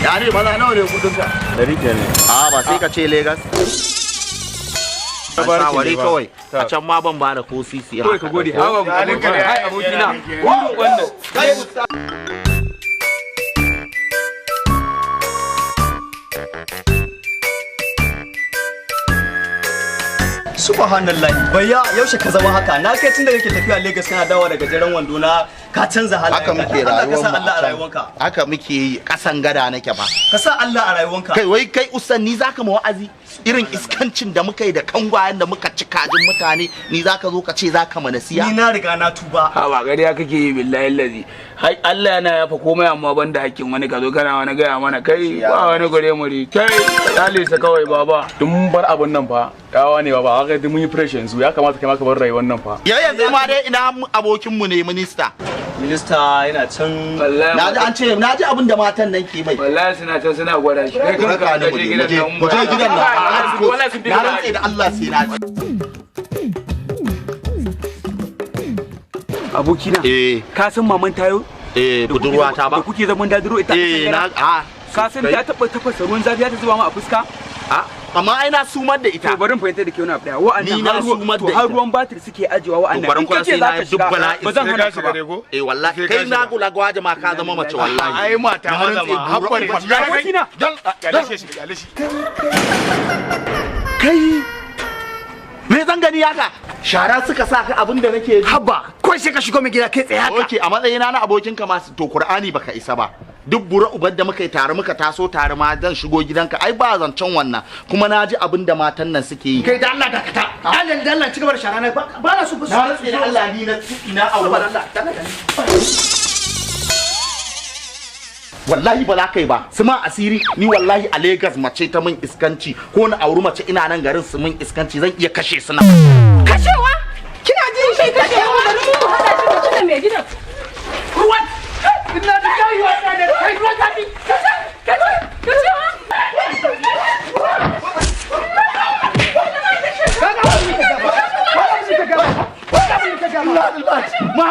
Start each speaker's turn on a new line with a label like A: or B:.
A: Yare ba za nawa ne kudin ka?
B: 500 ne.
A: A ba sai ka ce Lagos. An sa wari kawai. A can ma ban ba da ko sisi.
C: Kawai ka gode. Hawa abokina. Wannan.
B: Subhanallahi bayya yaushe ka zama haka na kai tun da kake tafiya Lagos kana dawo daga jeren wando na ka canza halayen
A: haka muke rayuwar haka muke yi kasan gada nake ba
B: ka sa Allah a rayuwanka
A: kai wai kai usan ni zaka ma wa'azi irin iskancin da muka yi da kangwayen da muka ci kajin mutane ni zaka zo ka ce zaka mana siya
B: ni na riga na tuba
C: ha ba gariya kake yi billahi lazi hai Allah yana yafa komai amma banda hakkin wani ka zo kana wani gaya mana kai ba wani gure muri kai dalisa kawai baba
D: dun bar abun nan fa yawa ne baba haka mun yi fresh yanzu ya kamata kai ma ka bar rayuwar nan fa
A: yanzu ma dai ina abokin mu ne minista
B: yana can
A: naji an ce naji abin da matan nan ke mai
C: wallahi suna can suna gwada shi kai kanka da gidan nan
A: mu je gidan nan na rantse da Allah sai na
C: abokina ka san maman tayo
A: budurwa ta ba
C: da kuke zaman dadiro ita ka san ta taba tafasa ruwan zafi ta zuba mu a fuska
A: amma ai na sumar da ita
C: to bari fahimta da ke wani abu daya wa'annan har ruwan batir suke ajewa wa'annan in kace za ka shiga ba zan hana ka ba
A: wallahi kai na kula gwaje ma ka zama mace wallahi
D: ai mata ma zama habbare
C: abokina
D: dan galashe shi galashe
A: kai me zan gani haka shara suka sa ka abin da nake ji
B: haba ko sai ka shigo mai gida kai tsaye haka
A: okay a matsayina na abokin ka masu to Qur'ani baka isa ba duk bura uban da muka yi tare muka taso tare ma zan shigo gidanka ai ba zancen wannan kuma na ji abin da matan nan suke yi
B: kai da Allah dakata Allah da Allah ci gaba da shara na ba na so
A: na rantsa da Allah ni na ina aure wallahi ba za ka yi ba su ma asiri ni wallahi a Lagos mace ta min iskanci ko na auri mace ina nan garin su min iskanci zan iya kashe su na
E: kashewa kina jin shi kashewa da mu hada shi da kina mai gidan ruwan ina da kai wa da kai ruwan zafi kashewa
A: ma